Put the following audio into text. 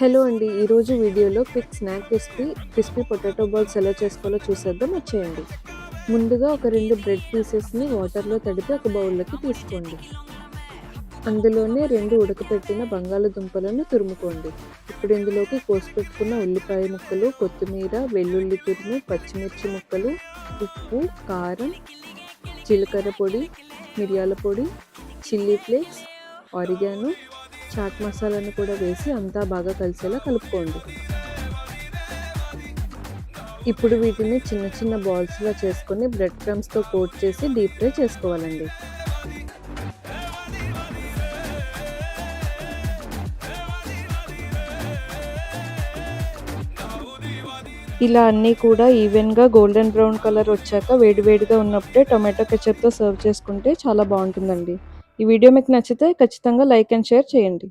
Hello అండి. ఈరోజు వీడియోలో quick snack recipe crispy potato balls ఎలా చేసుకోవాలో చూసేద్దాం వచ్చేయండి. ముందుగా ఒక 2 బ్రెడ్ పీసెస్‌ని వాటర్‌లో తడిపి ఒక బౌల్‌లోకి తీసుకోండి. అందులోనే 2 ఉడకపెట్టిన బంగాళదుంపలను తురుముకోండి. ఇప్పుడు ఇందులోకి కోసి పెట్టుకున్న ఉల్లిపాయ ముక్కలు, కొత్తిమీర, వెల్లుల్లి తురుము, పచ్చిమిర్చి ముక్కలు, ఉప్పు, కారం, జీలకర్ర పొడి, మిరియాల పొడి, చిల్లీ ఫ్లేక్స్, ఆరిగానో, చాట్ మసాలాను కూడా వేసి అంతా బాగా కలిసేలా కలుపుకోండి. ఇప్పుడు వీటిని చిన్న చిన్న బాల్స్‌లా చేసుకొని బ్రెడ్ క్రమ్స్‌తో కోట్ చేసి డీప్ ఫ్రై చేసుకోవాలండి. ఇలా అన్నీ కూడా ఈవెన్‌గా గోల్డెన్ బ్రౌన్ కలర్ వచ్చాక వేడివేడిగా ఉన్నప్పుడే టొమాటో కెచప్‌తో సర్వ్ చేసుకుంటే చాలా బాగుంటుందండి. ఈ వీడియో మీకు నచ్చితే ఖచ్చితంగా లైక్ అండ్ షేర్ చేయండి.